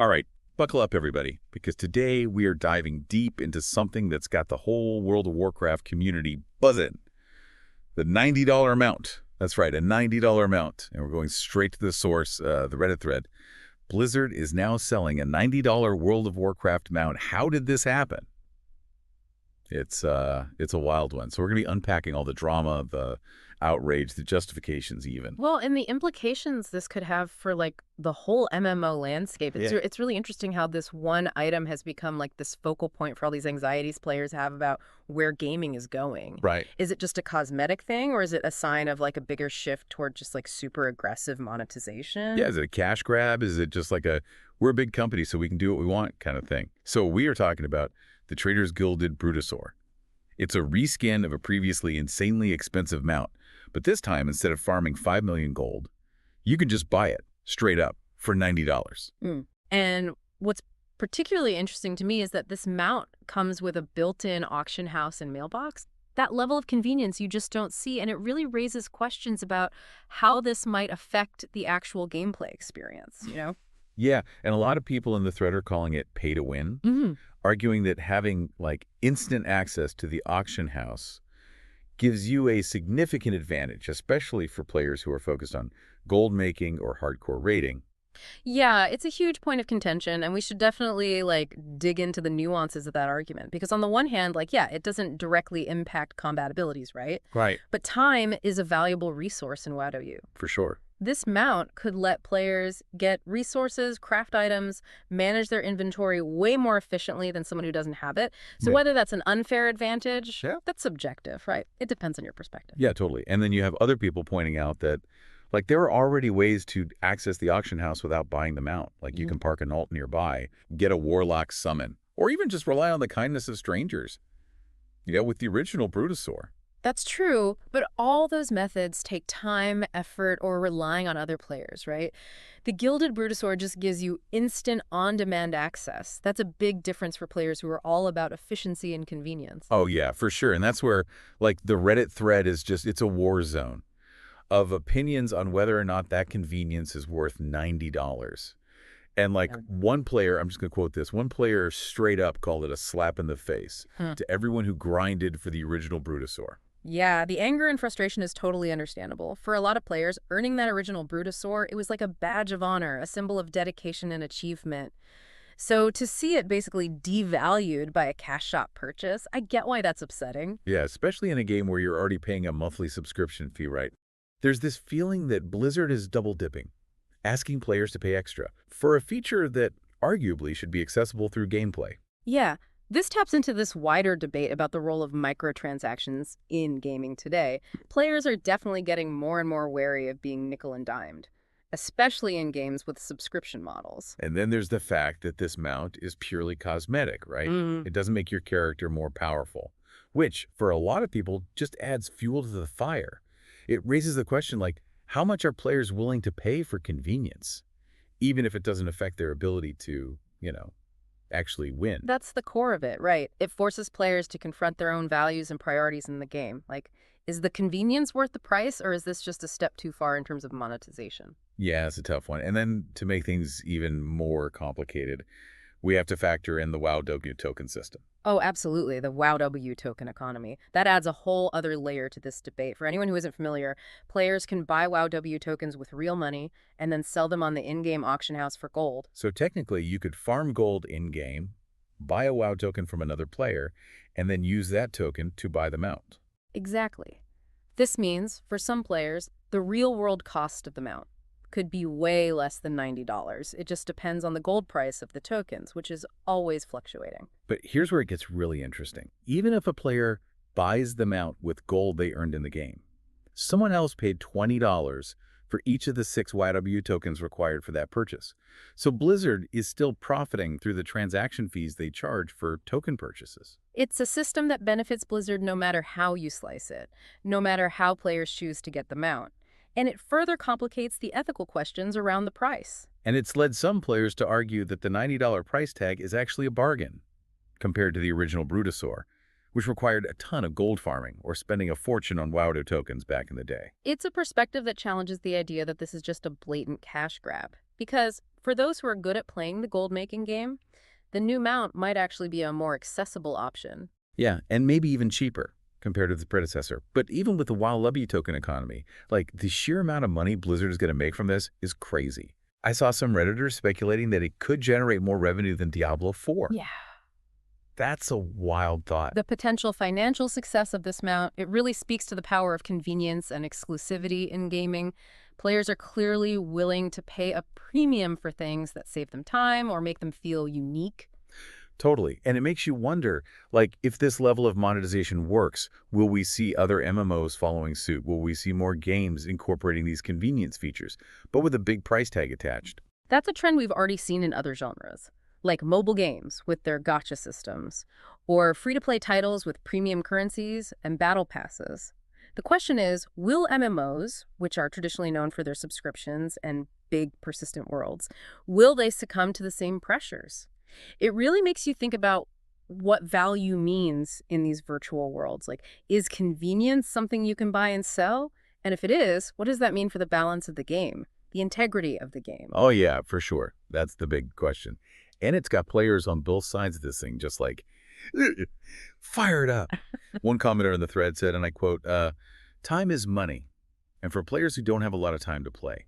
All right, buckle up, everybody, because today we are diving deep into something that's got the whole World of Warcraft community buzzing. The $90 amount. That's right, a $90 amount. And we're going straight to the source, the Reddit thread. Blizzard is now selling a $90 World of Warcraft mount. How did this happen? It's a wild one. So we're going to be unpacking all the drama, the outrage, the justifications even. Well, and the implications this could have for like the whole MMO landscape. It's Yeah. it's really interesting how this one item has become like this focal point for all these anxieties players have about where gaming is going. Right. Is it just a cosmetic thing, or is it a sign of like a bigger shift toward just like super aggressive Yeah, monetization? is it a cash grab? Is it just like we're a big company so we can do what we want kind of thing? So we are talking about the Traders Guilded Brutosaur. It's a reskin of a previously insanely expensive mount, but this time instead of farming 5 million gold, you can just buy it straight up for $90. Mm. And what's particularly interesting to me is that this mount comes with a built-in auction house and mailbox. That level of convenience you just don't see, and it really raises questions about how this might affect the actual gameplay experience? Yeah, and a lot of people in the thread are calling it pay to win, Hmm. arguing that having like instant access to the auction house gives you a significant advantage, especially for players who are focused on gold making or hardcore raiding. Yeah, it's a huge point of contention, and we should definitely like dig into the nuances of that argument because on the one hand, like yeah, it doesn't directly impact combat abilities, right? Right. But time is a valuable resource in WoW. For sure. This mount could let players get resources, craft items, manage their inventory way more efficiently than someone who doesn't have it. So Yeah. whether that's an unfair advantage, Yeah. that's subjective, right? It depends on your perspective. Yeah, totally. And then you have other people pointing out that like there are already ways to access the auction house without buying them out. Like you Mhm. can park an alt nearby, get a warlock summon, or even just rely on the kindness of strangers. With the original Brutosaur. That's true, but all those methods take time, effort, or relying on other players, right? The Gilded Brutosaur just gives you instant on-demand access. That's a big difference for players who are all about efficiency and convenience. Oh yeah, for sure. And that's where like the Reddit thread is just it's a war zone of opinions on whether or not that convenience is worth $90. And like Yeah. one player, I'm just going to quote this, one player straight up called it a slap in the face Huh. to everyone who grinded for the original Brutosaur. Yeah, the anger and frustration is totally understandable. For a lot of players, earning that original Brutosaur, it was like a badge of honor, a symbol of dedication and achievement. So to see it basically devalued by a cash shop purchase, I get why that's upsetting. Yeah, especially in a game where you're already paying a monthly subscription fee, right? There's this feeling that Blizzard is double dipping, asking players to pay extra for a feature that arguably should be accessible through gameplay. Yeah, this taps into this wider debate about the role of microtransactions in gaming today. Players are definitely getting more and more wary of being nickel and dimed, especially in games with subscription models. And then there's the fact that this mount is purely cosmetic, right? It doesn't make your character more powerful, which for a lot of people just adds fuel to the fire. It raises the question like, how much are players willing to pay for convenience, even if it doesn't affect their ability to, actually win? That's the core of it, right? It forces players to confront their own values and priorities in the game. Like, is the convenience worth the price, or is this just a step too far in terms of monetization? Yeah, it's a tough one. And then to make things even more complicated, we have to factor in the WoW W token system. Oh, absolutely. The WowW token economy. That adds a whole other layer to this debate. For anyone who isn't familiar, players can buy WowW tokens with real money and then sell them on the in-game auction house for gold. So technically, you could farm gold in-game, buy a WoW token from another player, and then use that token to buy the mount. Exactly. This means, for some players, the real-world cost of the mount could be way less than $90. It just depends on the gold price of the tokens, which is always fluctuating. But here's where it gets really interesting. Even if a player buys the mount with gold they earned in the game, someone else paid $20 for each of the 6 YW tokens required for that purchase. So Blizzard is still profiting through the transaction fees they charge for token purchases. It's a system that benefits Blizzard no matter how you slice it, no matter how players choose to get the mount. And it further complicates the ethical questions around the price. And it's led some players to argue that the $90 price tag is actually a bargain compared to the original Brutosaur, which required a ton of gold farming or spending a fortune on WoW tokens back in the day. It's a perspective that challenges the idea that this is just a blatant cash grab. Because for those who are good at playing the gold-making game, the new mount might actually be a more accessible option. Yeah, and maybe even cheaper compared to the predecessor. But even with the WoW token economy, like the sheer amount of money Blizzard is going to make from this is crazy. I saw some Redditors speculating that it could generate more revenue than Diablo 4. Yeah. That's a wild thought. The potential financial success of this mount, it really speaks to the power of convenience and exclusivity in gaming. Players are clearly willing to pay a premium for things that save them time or make them feel unique. Totally. And it makes you wonder, like, if this level of monetization works, will we see other MMOs following suit? Will we see more games incorporating these convenience features, but with a big price tag attached? That's a trend we've already seen in other genres, like mobile games with their gacha systems, or free-to-play titles with premium currencies and battle passes. The question is, will MMOs, which are traditionally known for their subscriptions and big persistent worlds, will they succumb to the same pressures? It really makes you think about what value means in these virtual worlds. Like, is convenience something you can buy and sell? And if it is, what does that mean for the balance of the game, the integrity of the game? Oh, yeah, for sure. That's the big question. And it's got players on both sides of this thing, just like, fire it up. One commenter in the thread said, and I quote, time is money. And for players who don't have a lot of time to play,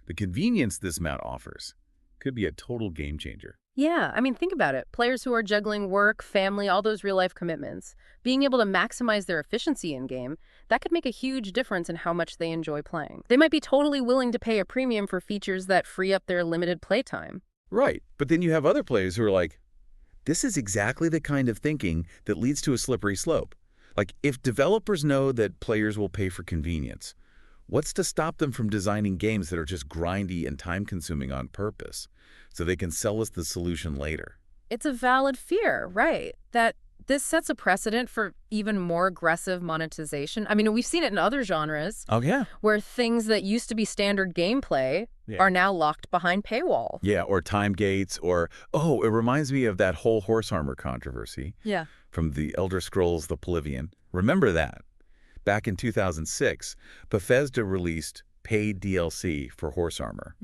the convenience this mount offers could be a total game changer. Yeah, I mean, think about it. Players who are juggling work, family, all those real-life commitments, being able to maximize their efficiency in-game, that could make a huge difference in how much they enjoy playing. They might be totally willing to pay a premium for features that free up their limited playtime. Right. But then you have other players who are like, this is exactly the kind of thinking that leads to a slippery slope. Like, if developers know that players will pay for convenience, what's to stop them from designing games that are just grindy and time-consuming on purpose, so they can sell us the solution later? It's a valid fear, right? That this sets a precedent for even more aggressive monetization. I mean, we've seen it in other genres Oh, yeah. where things that used to be standard gameplay Yeah. are now locked behind paywall. Yeah, or time gates, or, oh, it reminds me of that whole horse armor controversy Yeah. from the Elder Scrolls The Oblivion. Remember that? Back in 2006, Bethesda released paid DLC for horse armor,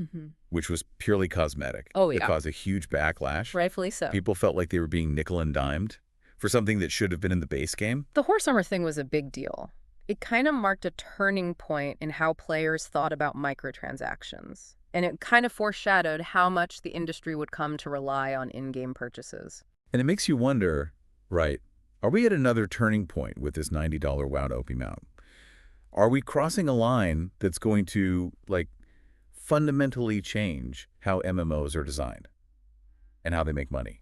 which was purely cosmetic. Oh, It yeah. caused a huge backlash. Rightfully so. People felt like they were being nickel and dimed for something that should have been in the base game. The horse armor thing was a big deal. It kind of marked a turning point in how players thought about microtransactions. And it kind of foreshadowed how much the industry would come to rely on in-game purchases. And it makes you wonder, right, are we at another turning point with this $90 WoW OP mount? Are we crossing a line that's going to, like, fundamentally change how MMOs are designed and how they make money?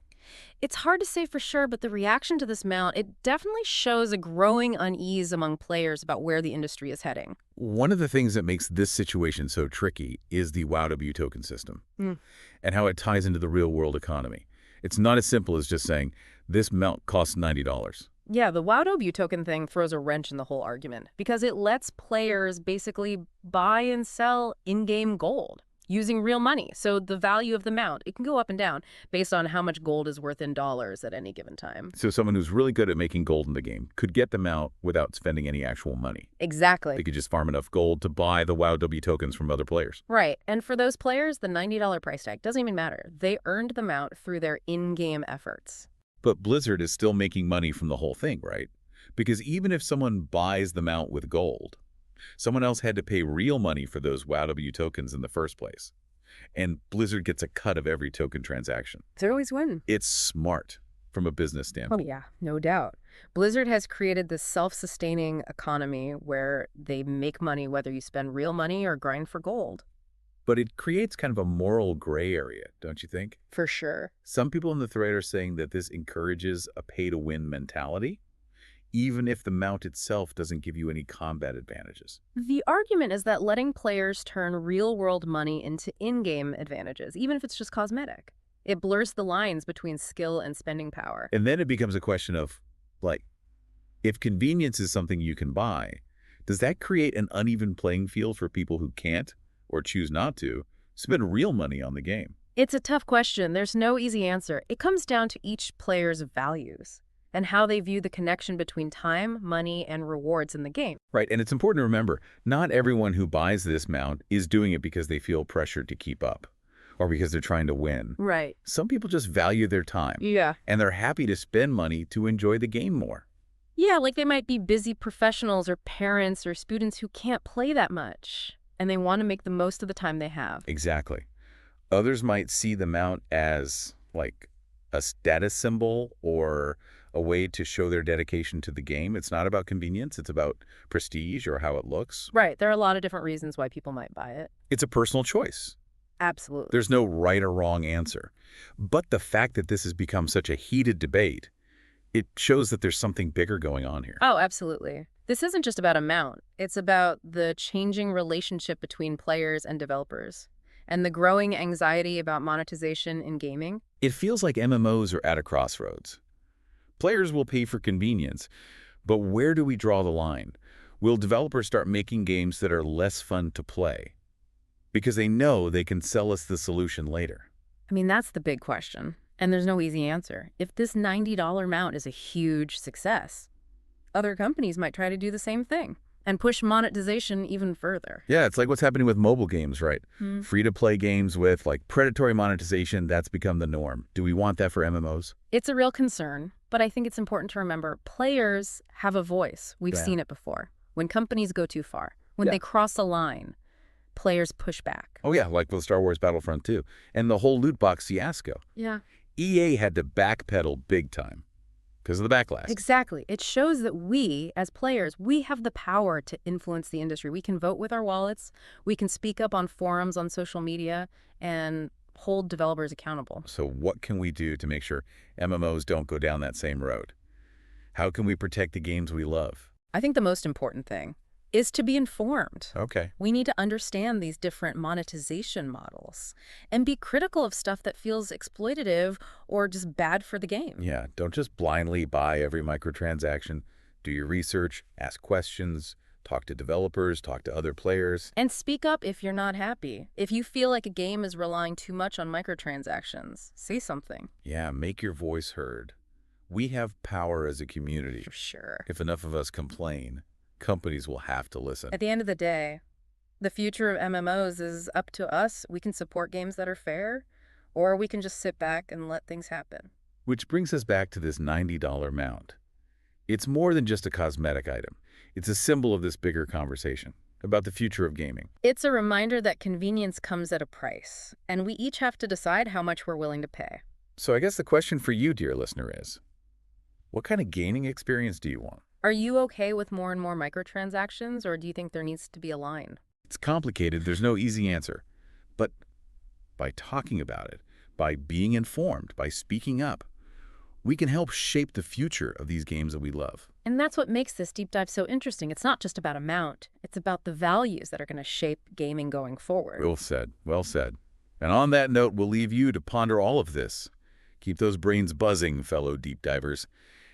It's hard to say for sure, but the reaction to this mount, it definitely shows a growing unease among players about where the industry is heading. One of the things that makes this situation so tricky is the WoW token system and how it ties into the real-world economy. It's not as simple as just saying, this mount costs $90. Yeah, the WoW token thing throws a wrench in the whole argument because it lets players basically buy and sell in-game gold using real money. So the value of the mount, it can go up and down based on how much gold is worth in dollars at any given time. So someone who's really good at making gold in the game could get them out without spending any actual money. Exactly. They could just farm enough gold to buy the WoW tokens from other players. Right. And for those players, the $90 price tag doesn't even matter. They earned the mount through their in-game efforts. But Blizzard is still making money from the whole thing, right? Because even if someone buys the mount with gold, someone else had to pay real money for those WoW tokens in the first place. And Blizzard gets a cut of every token transaction. They always win. It's smart from a business Oh, standpoint. yeah, no doubt. Blizzard has created this self-sustaining economy where they make money whether you spend real money or grind for gold. But it creates kind of a moral gray area, don't you think? For sure. Some people in the thread are saying that this encourages a pay-to-win mentality, even if the mount itself doesn't give you any combat advantages. The argument is that letting players turn real-world money into in-game advantages, even if it's just cosmetic. It blurs the lines between skill and spending power. And then it becomes a question of, like, if convenience is something you can buy, does that create an uneven playing field for people who can't, or choose not to, spend real money on the game? It's a tough question. There's no easy answer. It comes down to each player's values and how they view the connection between time, money, and rewards in the game. Right, and it's important to remember, not everyone who buys this mount is doing it because they feel pressured to keep up, or because they're trying to win. Right. Some people just value their time, Yeah. and they're happy to spend money to enjoy the game more. Yeah, like they might be busy professionals or parents or students who can't play that much, and they want to make the most of the time they have. Exactly. Others might see the mount as, like, a status symbol or a way to show their dedication to the game. It's not about convenience. It's about prestige or how it looks. Right. There are a lot of different reasons why people might buy it. It's a personal choice. Absolutely. There's no right or wrong answer. But the fact that this has become such a heated debate, it shows that there's something bigger going on here. Oh, absolutely. This isn't just about amount. It's about the changing relationship between players and developers and the growing anxiety about monetization in gaming. It feels like MMOs are at a crossroads. Players will pay for convenience, but where do we draw the line? Will developers start making games that are less fun to play? Because they know they can sell us the solution later. I mean, that's the big question. And there's no easy answer. If this $90 mount is a huge success, other companies might try to do the same thing and push monetization even further. Yeah, it's like what's happening with mobile games, right? Free-to-play games with, like, predatory monetization, that's become the norm. Do we want that for MMOs? It's a real concern, but I think it's important to remember players have a voice. We've Yeah. seen it before. When companies go too far, when Yeah. they cross a line, players push back. Oh, yeah, like with Star Wars Battlefront 2. And the whole loot box fiasco. Yeah. EA had to backpedal big time because of the backlash. Exactly. It shows that we, as players, we have the power to influence the industry. We can vote with our wallets. We can speak up on forums, on social media, and hold developers accountable. So what can we do to make sure MMOs don't go down that same road? How can we protect the games we love? I think the most important thing is to be informed. Okay. We need to understand these different monetization models and be critical of stuff that feels exploitative or just bad for the game. Yeah, don't just blindly buy every microtransaction. Do your research, ask questions, talk to developers, talk to other players. And speak up if you're not happy. If you feel like a game is relying too much on microtransactions, say something. Yeah, make your voice heard. We have power as a community. For sure. If enough of us complain, companies will have to listen. At the end of the day, the future of MMOs is up to us. We can support games that are fair, or we can just sit back and let things happen. Which brings us back to this $90 mount. It's more than just a cosmetic item. It's a symbol of this bigger conversation about the future of gaming. It's a reminder that convenience comes at a price, and we each have to decide how much we're willing to pay. So I guess the question for you, dear listener, is, what kind of gaming experience do you want? Are you okay with more and more microtransactions, or do you think there needs to be a line? It's complicated. There's no easy answer. But by talking about it, by being informed, by speaking up, we can help shape the future of these games that we love. And that's what makes this deep dive so interesting. It's not just about amount. It's about the values that are going to shape gaming going forward. Well said. Well said. And on that note, we'll leave you to ponder all of this. Keep those brains buzzing, fellow deep divers,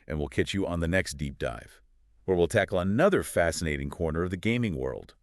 and we'll catch you on the next deep dive, where we'll tackle another fascinating corner of the gaming world.